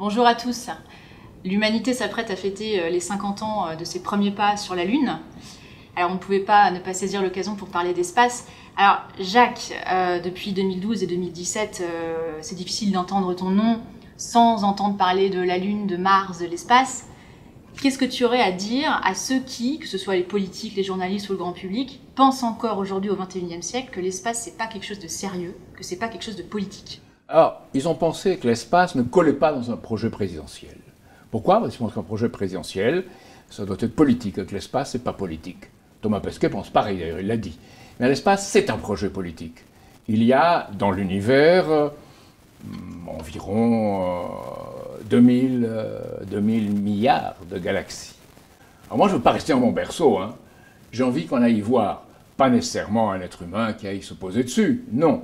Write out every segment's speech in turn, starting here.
Bonjour à tous. L'humanité s'apprête à fêter les 50 ans de ses premiers pas sur la Lune. Alors on ne pouvait pas ne pas saisir l'occasion pour parler d'espace. Alors Jacques, depuis 2012 et 2017, c'est difficile d'entendre ton nom sans entendre parler de la Lune, de Mars, de l'espace. Qu'est-ce que tu aurais à dire à ceux qui, que ce soit les politiques, les journalistes ou le grand public, pensent encore aujourd'hui au XXIe siècle que l'espace c'est pas quelque chose de sérieux, que c'est pas quelque chose de politique? Alors, ils ont pensé que l'espace ne collait pas dans un projet présidentiel. Pourquoi? Parce qu'ils pensent qu'un projet présidentiel, ça doit être politique, et que l'espace, c'est pas politique. Thomas Pesquet pense pareil, d'ailleurs, il l'a dit. Mais l'espace, c'est un projet politique. Il y a dans l'univers environ 2000 milliards de galaxies. Alors moi, je ne veux pas rester dans mon berceau. J'ai envie qu'on aille y voir, pas nécessairement un être humain qui aille se poser dessus, non.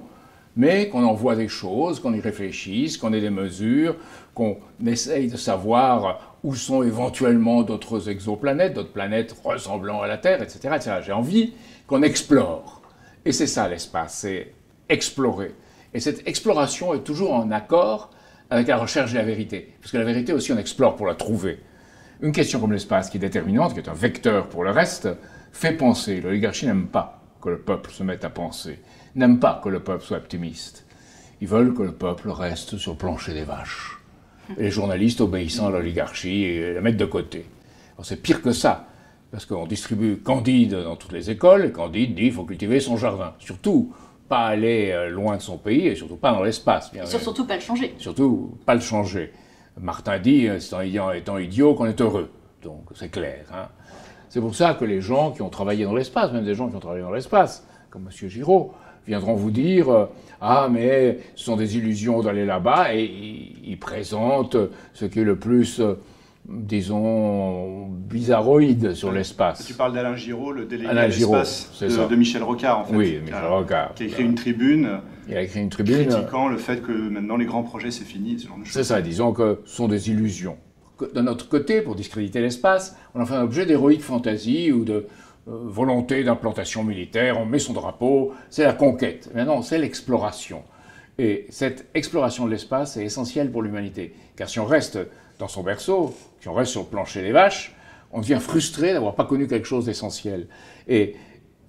Mais qu'on en voit des choses, qu'on y réfléchisse, qu'on ait des mesures, qu'on essaye de savoir où sont éventuellement d'autres exoplanètes, d'autres planètes ressemblant à la Terre, etc. etc. J'ai envie qu'on explore. Et c'est ça l'espace, c'est explorer. Et cette exploration est toujours en accord avec la recherche de la vérité. Parce que la vérité aussi, on explore pour la trouver. Une question comme l'espace qui est déterminante, qui est un vecteur pour le reste, fait penser. L'oligarchie n'aime pas que le peuple se mette à penser, n'aiment pas que le peuple soit optimiste. Ils veulent que le peuple reste sur le plancher des vaches. Et les journalistes obéissant à l'oligarchie et la mettent de côté. Alors c'est pire que ça, parce qu'on distribue Candide dans toutes les écoles, et Candide dit qu'il faut cultiver son jardin. Surtout, pas aller loin de son pays, et surtout pas dans l'espace. Surtout pas le changer. Surtout pas le changer. Martin dit, c'est en étant idiot qu'on est heureux. Donc c'est clair. C'est pour ça que les gens qui ont travaillé dans l'espace, même des gens qui ont travaillé dans l'espace, comme M. Giraud, viendront vous dire « Ah, mais ce sont des illusions d'aller là-bas » et ils présentent ce qui est le plus, disons, bizarroïde sur l'espace. Tu parles d'Alain Giraud, le délégué à l'espace de Michel Rocard, en fait. Oui, Michel Rocard. Qui a écrit une tribune. Il a écrit une tribune critiquant le fait que maintenant les grands projets c'est fini, ce genre de choses. C'est ça, disons que ce sont des illusions. De notre côté, pour discréditer l'espace, on en fait un objet d'héroïque fantaisie ou de volonté d'implantation militaire, on met son drapeau, c'est la conquête. Mais non, c'est l'exploration. Et cette exploration de l'espace est essentielle pour l'humanité. Car si on reste dans son berceau, si on reste sur le plancher des vaches, on devient frustré d'avoir pas connu quelque chose d'essentiel. Et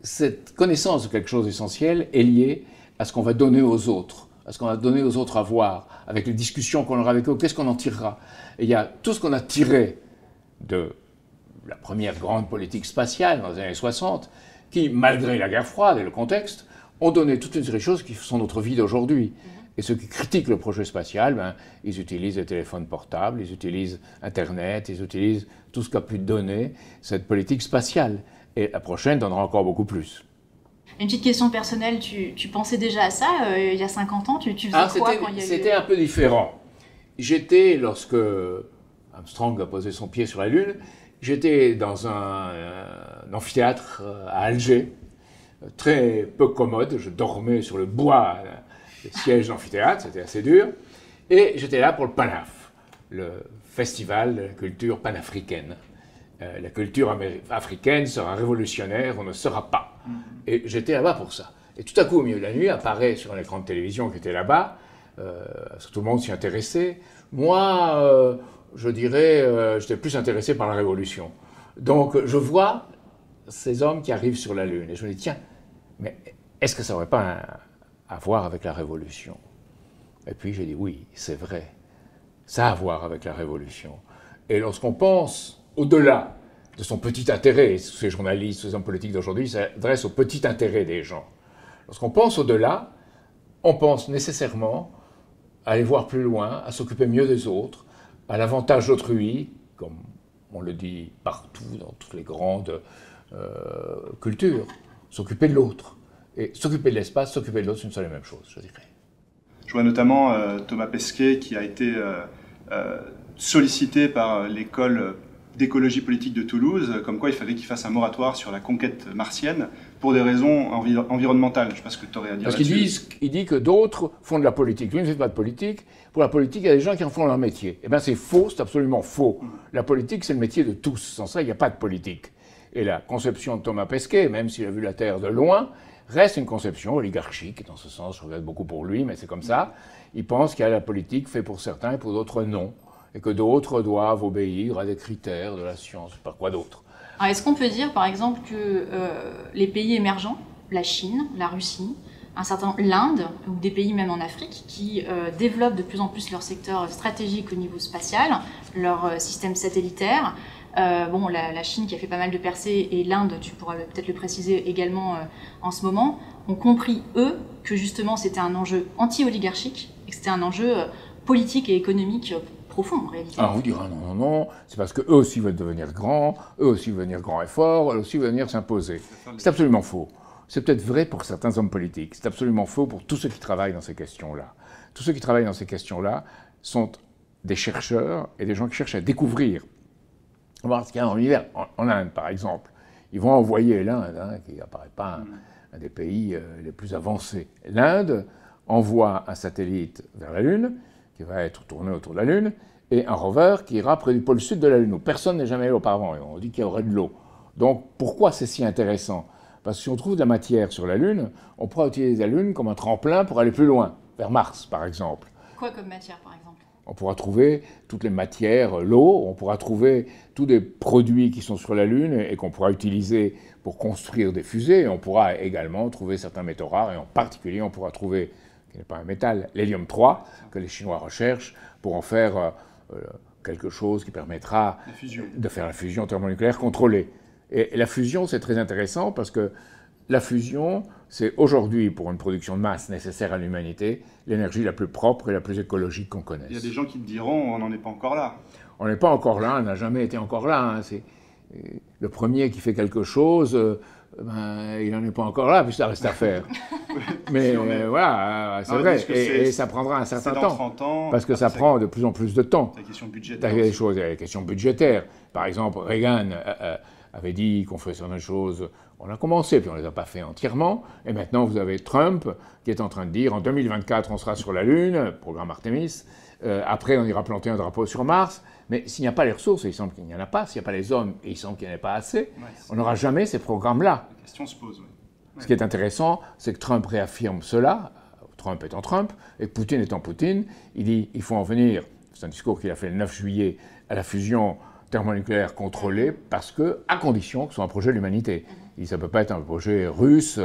cette connaissance de quelque chose d'essentiel est liée à ce qu'on va donner aux autres, à ce qu'on va donner aux autres à voir, avec les discussions qu'on aura avec eux, qu'est-ce qu'on en tirera. Et il y a tout ce qu'on a tiré de la première grande politique spatiale dans les années 60, qui, malgré la guerre froide et le contexte, ont donné toute une série de choses qui sont notre vie d'aujourd'hui. Et ceux qui critiquent le projet spatial, ils utilisent les téléphones portables, ils utilisent Internet, ils utilisent tout ce qu'a pu donner cette politique spatiale. Et la prochaine donnera encore beaucoup plus. Une petite question personnelle, tu pensais déjà à ça il y a 50 ans? Tu faisais quoi quand il y a eu... C'était un peu différent. J'étais, lorsque Armstrong a posé son pied sur la Lune, j'étais dans un amphithéâtre à Alger, très peu commode. Je dormais sur le bois des sièges d'amphithéâtre, c'était assez dur. Et j'étais là pour le PANAF, le festival de la culture panafricaine. La culture africaine sera révolutionnaire, on ne sera pas. Et j'étais là-bas pour ça. Et tout à coup, au milieu de la nuit, apparaît sur un écran de télévision qui était là-bas, parce que tout le monde s'y intéressait. Moi, je dirais, j'étais plus intéressé par la Révolution. Donc, je vois ces hommes qui arrivent sur la Lune. Et je me dis, tiens, mais est-ce que ça n'aurait pas à voir avec la Révolution? Et puis, j'ai dit, oui, c'est vrai. Ça a à voir avec la Révolution. Et lorsqu'on pense au-delà de son petit intérêt, ces journalistes, ces hommes politiques d'aujourd'hui s'adressent au petit intérêt des gens. Lorsqu'on pense au-delà, on pense nécessairement à aller voir plus loin, à s'occuper mieux des autres, à l'avantage d'autrui, comme on le dit partout dans toutes les grandes cultures, s'occuper de l'autre. Et s'occuper de l'espace, s'occuper de l'autre, ce ne sont les mêmes choses, je dirais. Je vois notamment Thomas Pesquet qui a été sollicité par l'école d'écologie politique de Toulouse, comme quoi il fallait qu'il fasse un moratoire sur la conquête martienne pour des raisons environnementales. Je ne sais pas ce que tu aurais à dire là-dessus. Parce qu'il dit que d'autres font de la politique. Lui ne fait pas de politique. Pour la politique, il y a des gens qui en font leur métier. Eh bien, c'est faux, c'est absolument faux. La politique, c'est le métier de tous. Sans ça, il n'y a pas de politique. Et la conception de Thomas Pesquet, même s'il a vu la Terre de loin, reste une conception oligarchique. Dans ce sens, je regrette beaucoup pour lui, mais c'est comme ça. Il pense qu'il y a la politique faite pour certains et pour d'autres non. et que d'autres doivent obéir à des critères de la science, pas quoi d'autre. Est-ce qu'on peut dire, par exemple, que les pays émergents, la Chine, la Russie, l'Inde, ou des pays même en Afrique, qui développent de plus en plus leur secteur stratégique au niveau spatial, leur système satellitaire, la Chine qui a fait pas mal de percées, et l'Inde, tu pourras peut-être le préciser également en ce moment, ont compris, eux, que justement c'était un enjeu anti-oligarchique, et que c'était un enjeu politique et économique profond, en réalité. Alors on vous dira non, c'est parce qu'eux aussi veulent devenir grands, eux aussi veulent devenir grands et forts, eux aussi veulent venir s'imposer. C'est absolument faux. C'est peut-être vrai pour certains hommes politiques, c'est absolument faux pour tous ceux qui travaillent dans ces questions-là. Tous ceux qui travaillent dans ces questions-là sont des chercheurs et des gens qui cherchent à découvrir. On va voir ce qu'il y a dans l'univers. En Inde, par exemple, ils vont envoyer l'Inde, qui n'apparaît pas un des pays les plus avancés. L'Inde envoie un satellite vers la Lune, qui va être tourné autour de la Lune, et un rover qui ira près du pôle sud de la Lune, où personne n'est jamais allé auparavant, et on dit qu'il y aurait de l'eau. Donc pourquoi c'est si intéressant? Parce que si on trouve de la matière sur la Lune, on pourra utiliser la Lune comme un tremplin pour aller plus loin, vers Mars par exemple. Quoi comme matière par exemple? On pourra trouver toutes les matières, l'eau, on pourra trouver tous les produits qui sont sur la Lune et qu'on pourra utiliser pour construire des fusées. Et on pourra également trouver certains métaux rares, et en particulier on pourra trouver, qui n'est pas un métal, l'hélium-3, que les Chinois recherchent pour en faire quelque chose qui permettra de faire la fusion thermonucléaire contrôlée. Et la fusion, c'est très intéressant parce que la fusion, c'est aujourd'hui, pour une production de masse nécessaire à l'humanité, l'énergie la plus propre et la plus écologique qu'on connaisse. Il y a des gens qui te diront, on n'en est pas encore là. On n'est pas encore là, on n'a jamais été encore là. Hein. C'est le premier qui fait quelque chose, il n'en est pas encore là, puis ça reste à faire. Mais voilà, c'est vrai, et ça prendra un certain temps. 30 ans. Parce que ça prend de plus en plus de temps. La question budgétaire. Il y a des choses, il y a les questions budgétaires. Par exemple, Reagan avait dit qu'on ferait certaines choses. On a commencé, puis on ne les a pas fait entièrement. Et maintenant, vous avez Trump qui est en train de dire en 2024, on sera sur la Lune, programme Artemis. Après, on ira planter un drapeau sur Mars. Mais s'il n'y a pas les ressources, et il semble qu'il n'y en a pas, s'il n'y a pas les hommes, et il semble qu'il n'y en ait pas assez, on n'aura jamais ces programmes-là. La question se pose, oui. Ce qui est intéressant, c'est que Trump réaffirme cela, Trump étant Trump, et Poutine étant Poutine. Il dit il faut en venir, c'est un discours qu'il a fait le 9 juillet, à la fusion thermonucléaire contrôlée, parce que, à condition que ce soit un projet de l'humanité. Il dit ça ne peut pas être un projet russe,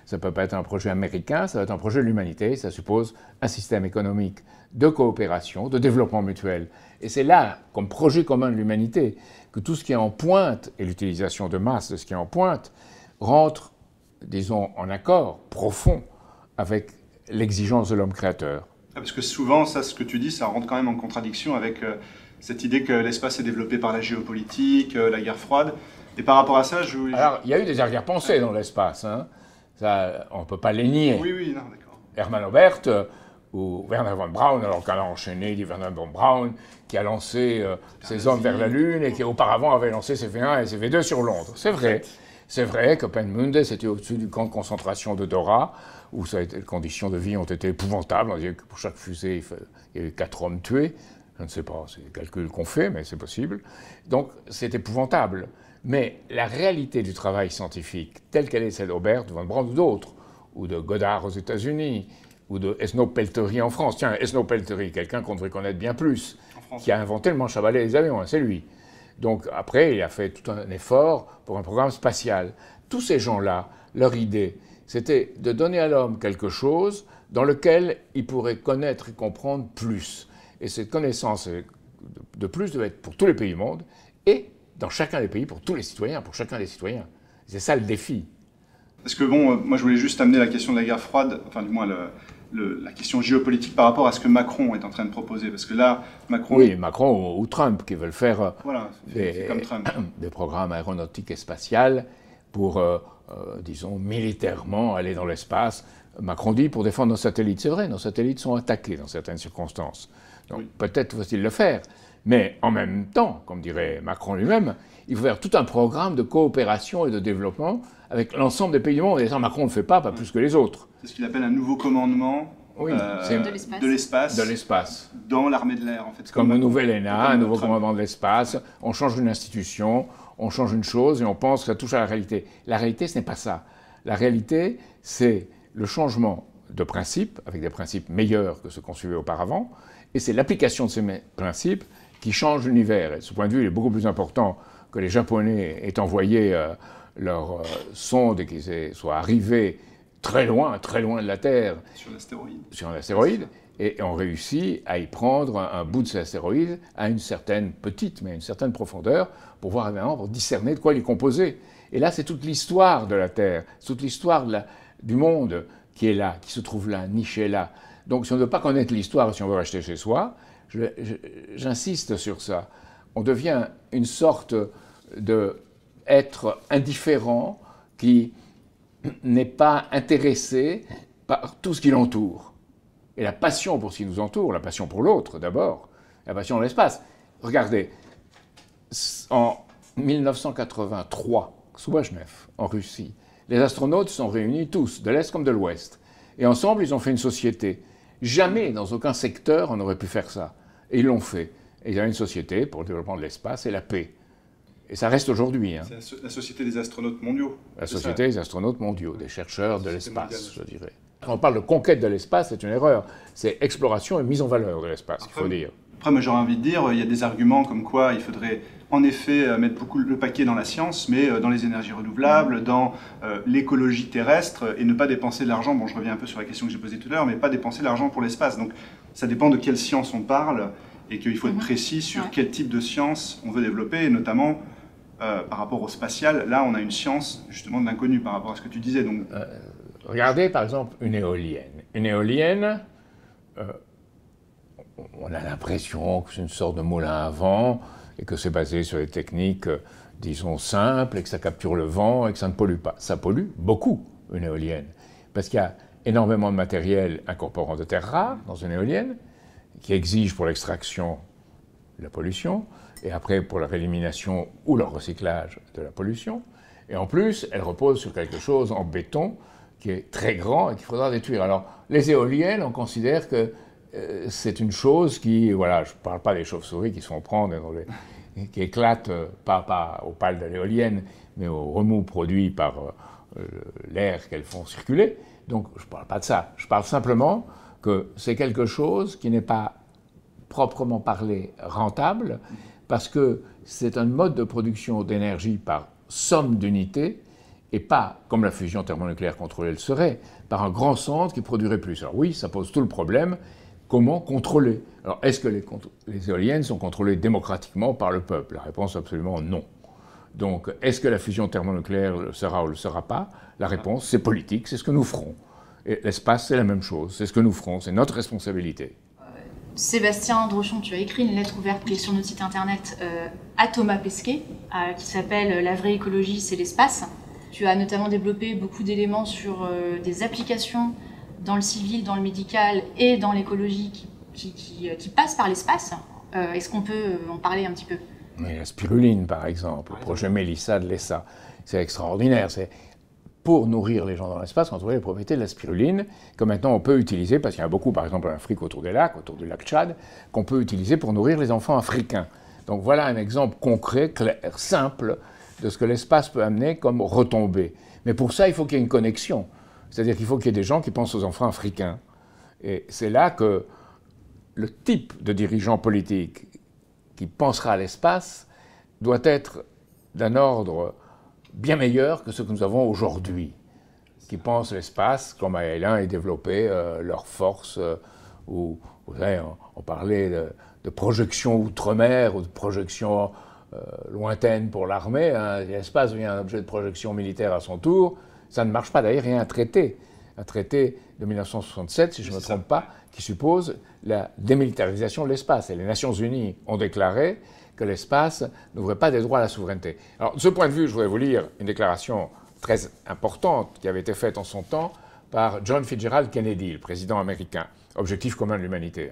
ça ne peut pas être un projet américain, ça va être un projet de l'humanité. Ça suppose un système économique de coopération, de développement mutuel. Et c'est là, comme projet commun de l'humanité, que tout ce qui est en pointe, et l'utilisation de masse de ce qui est en pointe, rentre, disons, en accord profond avec l'exigence de l'homme créateur. Parce que souvent, ça, ce que tu dis, ça rentre quand même en contradiction avec cette idée que l'espace est développé par la géopolitique, la guerre froide. Et par rapport à ça, Alors, il y a eu des arrière-pensées dans l'espace. Hein. Ça, on ne peut pas les nier. Oui, non, d'accord. Hermann Oberth ou Wernher von Braun, alors qu'elle a enchaîné, dit Wernher von Braun, qui a lancé ses hommes vers la Lune et qui auparavant avait lancé ses V1 et ses V2 sur Londres. C'est vrai. C'est vrai que Peenemünde, c'était au-dessus du camp de concentration de Dora, où les conditions de vie ont été épouvantables. On dit que pour chaque fusée, il y a eu 4 hommes tués. Je ne sais pas, c'est des calculs qu'on fait, mais c'est possible. Donc, c'est épouvantable. Mais la réalité du travail scientifique, telle qu'elle est celle d'Oberth, de von Braun ou d'autres, ou de Goddard aux États-Unis, ou de Esnault-Pelterie en France. Tiens, Esnault-Pelterie, quelqu'un qu'on devrait connaître bien plus, qui a inventé le manche à balai des avions, c'est lui. Donc après, il a fait tout un effort pour un programme spatial. Tous ces gens-là, leur idée, c'était de donner à l'homme quelque chose dans lequel il pourrait connaître et comprendre plus. Et cette connaissance de plus devait être pour tous les pays du monde et dans chacun des pays, pour tous les citoyens, pour chacun des citoyens. C'est ça le défi. Parce que bon, moi je voulais juste amener la question de la guerre froide, enfin du moins la question géopolitique par rapport à ce que Macron est en train de proposer. Parce que là, Macron... Oui, Macron ou Trump qui veulent faire voilà, comme Trump. Des programmes aéronautiques et spatials pour, disons, militairement aller dans l'espace. Macron dit pour défendre nos satellites. C'est vrai, nos satellites sont attaqués dans certaines circonstances. Donc peut-être faut-il le faire. Mais en même temps, comme dirait Macron lui-même, il faut faire tout un programme de coopération et de développement avec l'ensemble des pays du monde. Et ça, Macron ne le fait pas plus que les autres. C'est ce qu'il appelle un nouveau commandement de l'espace dans l'armée de l'air. En fait. Comme un nouvel ENA, un nouveau commandement de l'espace. On change une institution, on change une chose et on pense que ça touche à la réalité. La réalité, ce n'est pas ça. La réalité, c'est le changement de principes, avec des principes meilleurs que ceux qu'on suivait auparavant, et c'est l'application de ces principes qui change l'univers. Et de ce point de vue, il est beaucoup plus important que les Japonais aient envoyé leur sonde et qu'ils soient arrivés très loin de la Terre. Sur un astéroïde. Et ont réussi à y prendre un bout de cet astéroïde à une certaine petite, mais à une certaine profondeur, pour voir évidemment, pour discerner de quoi il est composé. Et là, c'est toute l'histoire de la Terre, toute l'histoire du monde qui est là, qui se trouve là, niché là. Donc si on ne veut pas connaître l'histoire, si on veut rester chez soi, j'insiste sur ça. On devient une sorte d'être indifférent qui n'est pas intéressé par tout ce qui l'entoure. Et la passion pour ce qui nous entoure, la passion pour l'autre d'abord, la passion de l'espace. Regardez, en 1983, sous Brejnev, en Russie, les astronautes sont réunis tous, de l'Est comme de l'Ouest. Et ensemble, ils ont fait une société. Jamais, dans aucun secteur, on n'aurait pu faire ça. Et ils l'ont fait. Et ils avaient une société pour le développement de l'espace et la paix. Et ça reste aujourd'hui. Hein. C'est la Société des astronautes mondiaux. La Société des astronautes mondiaux, des chercheurs de l'espace, je dirais. Quand on parle de conquête de l'espace, c'est une erreur. C'est exploration et mise en valeur de l'espace, il faut dire. Après, moi j'aurais envie de dire, il y a des arguments comme quoi il faudrait en effet mettre beaucoup le paquet dans la science, mais dans les énergies renouvelables, dans l'écologie terrestre, et ne pas dépenser de l'argent, bon je reviens un peu sur la question que j'ai posée tout à l'heure, mais pas dépenser de l'argent pour l'espace. Donc ça dépend de quelle science on parle, et qu'il faut être précis sur quel type de science on veut développer, et notamment par rapport au spatial, là on a une science justement de l'inconnu par rapport à ce que tu disais. Donc, regardez par exemple une éolienne. Une éolienne, on a l'impression que c'est une sorte de moulin à vent et que c'est basé sur des techniques, disons, simples et que ça capture le vent et que ça ne pollue pas. Ça pollue beaucoup, une éolienne, parce qu'il y a énormément de matériel incorporant de terres rares dans une éolienne qui exige pour l'extraction la pollution et après pour la réélimination ou le recyclage de la pollution. Et en plus, elle repose sur quelque chose en béton qui est très grand et qu'il faudra détruire. Alors, les éoliennes, on considère que c'est une chose qui, voilà, je ne parle pas des chauves-souris qui se font prendre, qui éclatent, pas aux pales de l'éolienne, mais aux remous produits par l'air qu'elles font circuler. Donc, je ne parle pas de ça. Je parle simplement que c'est quelque chose qui n'est pas proprement parlé rentable, parce que c'est un mode de production d'énergie par somme d'unités, et pas, comme la fusion thermonucléaire contrôlée le serait, par un grand centre qui produirait plus. Alors oui, ça pose tout le problème. Comment contrôler? Alors, est-ce que les éoliennes sont contrôlées démocratiquement par le peuple? La réponse, absolument non. Donc, est-ce que la fusion thermonucléaire le sera ou ne le sera pas? La réponse, c'est politique, c'est ce que nous ferons. Et l'espace, c'est la même chose, c'est ce que nous ferons, c'est notre responsabilité. Sébastien Drochon, tu as écrit une lettre ouverte qui est sur notre site internet à Thomas Pesquet, qui s'appelle « La vraie écologie, c'est l'espace ». Tu as notamment développé beaucoup d'éléments sur des applications dans le civil, dans le médical et dans l'écologie qui passent par l'espace. Est-ce qu'on peut en parler un petit peu? Mais la spiruline, par exemple, le projet Mélissa de l'ESA, c'est extraordinaire. C'est pour nourrir les gens dans l'espace, on a trouvé les propriétés de la spiruline que maintenant on peut utiliser, parce qu'il y en a beaucoup, par exemple, en Afrique, autour des lacs, autour du lac Tchad, qu'on peut utiliser pour nourrir les enfants africains. Donc voilà un exemple concret, clair, simple, de ce que l'espace peut amener comme retombée. Mais pour ça, il faut qu'il y ait une connexion. C'est-à-dire qu'il faut qu'il y ait des gens qui pensent aux enfants africains. Et c'est là que le type de dirigeant politique qui pensera à l'espace doit être d'un ordre bien meilleur que ce que nous avons aujourd'hui, qui pensent l'espace comme ayant et développer leurs forces, ou vous savez, on parlait de projection outre-mer ou de projection lointaine pour l'armée. Hein. L'espace devient un objet de projection militaire à son tour. Ça ne marche pas. D'ailleurs, il y a un traité de 1967, si je ne me trompe pas, qui suppose la démilitarisation de l'espace. Et les Nations Unies ont déclaré que l'espace n'ouvrait pas des droits à la souveraineté. Alors, de ce point de vue, je voudrais vous lire une déclaration très importante qui avait été faite en son temps par John Fitzgerald Kennedy, le président américain, objectif commun de l'humanité.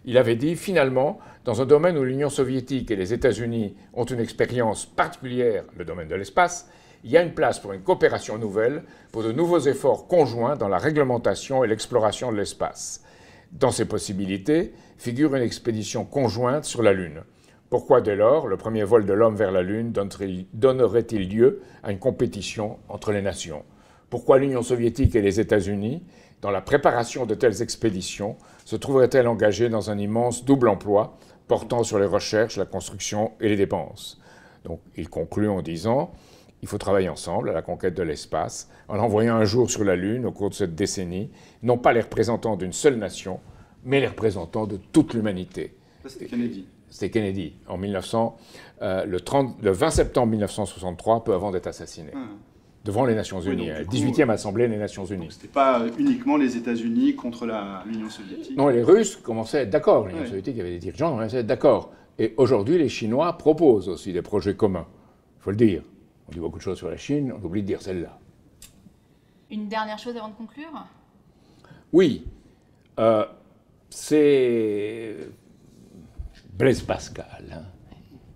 Il avait dit, finalement, dans un domaine où l'Union soviétique et les États-Unis ont une expérience particulière, le domaine de l'espace, il y a une place pour une coopération nouvelle, pour de nouveaux efforts conjoints dans la réglementation et l'exploration de l'espace. Dans ces possibilités figure une expédition conjointe sur la Lune. Pourquoi dès lors le premier vol de l'homme vers la Lune donnerait-il lieu à une compétition entre les nations? Pourquoi l'Union soviétique et les États-Unis, dans la préparation de telles expéditions, se trouveraient-elles engagées dans un immense double emploi, portant sur les recherches, la construction et les dépenses. Donc il conclut en disant « Il faut travailler ensemble à la conquête de l'espace, en envoyant un jour sur la Lune au cours de cette décennie, non pas les représentants d'une seule nation, mais les représentants de toute l'humanité. » Ça, c'était Kennedy. C'était Kennedy, en 1900, le 20 septembre 1963, peu avant d'être assassiné, devant les Nations Unies, la 18e Assemblée des Nations Unies. Ce n'était pas uniquement les États-Unis contre l'Union soviétique. Non, les Russes commençaient à être d'accord, l'Union soviétique, il y avait des dirigeants qui commençaient à être d'accord. Et aujourd'hui, les Chinois proposent aussi des projets communs, il faut le dire. On dit beaucoup de choses sur la Chine, on oublie de dire celle-là. Une dernière chose avant de conclure? Oui, c'est Blaise Pascal. Hein.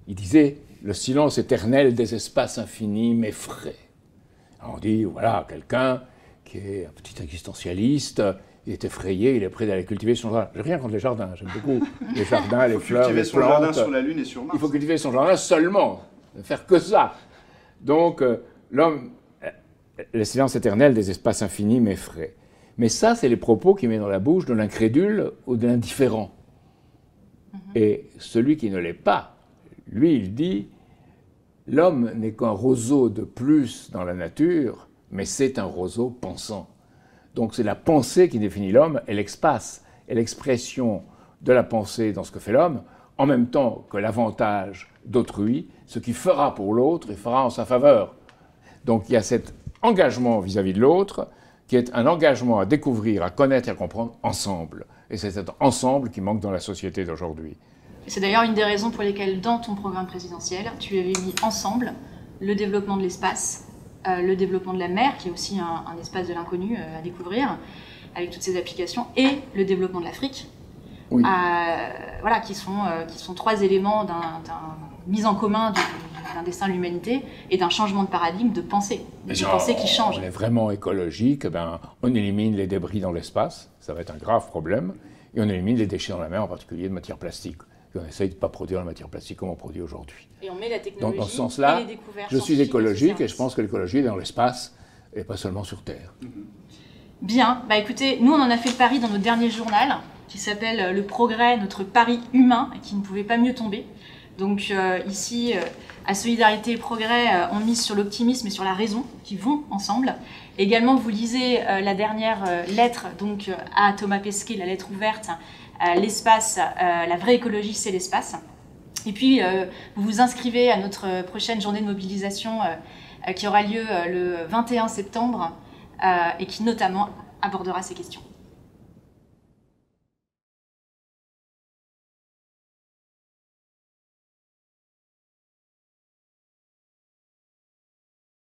Il disait « Le silence éternel des espaces infinis m'effraie ». On dit, voilà, quelqu'un qui est un petit existentialiste, il est effrayé, il est prêt d'aller cultiver son jardin. J'ai rien contre les jardins, j'aime beaucoup les jardins, les fleurs, les plantes. Il faut cultiver son jardin sur la Lune et sur Mars. Il faut cultiver son jardin seulement, ne faire que ça. Donc, l'homme, le silence éternel des espaces infinis m'effraie. Mais ça, c'est les propos qu'il met dans la bouche de l'incrédule ou de l'indifférent. Et celui qui ne l'est pas, lui, il dit « L'homme n'est qu'un roseau de plus dans la nature, mais c'est un roseau pensant. » Donc c'est la pensée qui définit l'homme et l'espace et l'expression de la pensée dans ce que fait l'homme, en même temps que l'avantage d'autrui, ce qui fera pour l'autre et fera en sa faveur. Donc il y a cet engagement vis-à-vis de l'autre qui est un engagement à découvrir, à connaître et à comprendre ensemble. Et c'est cet ensemble qui manque dans la société d'aujourd'hui. C'est d'ailleurs une des raisons pour lesquelles, dans ton programme présidentiel, tu avais mis ensemble le développement de l'espace, le développement de la mer, qui est aussi un espace de l'inconnu à découvrir, avec toutes ses applications, et le développement de l'Afrique, oui. Voilà, qui sont trois éléments d'une mise en commun d'un destin de l'humanité et d'un changement de paradigme de pensée, de pensée qui change. On est vraiment écologique, ben, on élimine les débris dans l'espace, ça va être un grave problème, et on élimine les déchets dans la mer, en particulier de matière plastique. Et on essaye de ne pas produire la matière plastique comme on produit aujourd'hui. Et on met la technologie dans ce sens-là, et les découvertes je suis écologique et je pense que l'écologie est dans l'espace et pas seulement sur Terre. Bien, bah écoutez, nous on en a fait le pari dans notre dernier journal qui s'appelle Le Progrès, notre pari humain, et qui ne pouvait pas mieux tomber. Donc ici, à Solidarité et Progrès, on mise sur l'optimisme et sur la raison qui vont ensemble. Également, vous lisez la dernière lettre donc, à Thomas Pesquet, la lettre ouverte, l'espace, la vraie écologie, c'est l'espace. Et puis, vous vous inscrivez à notre prochaine journée de mobilisation qui aura lieu le 21 septembre et qui notamment abordera ces questions.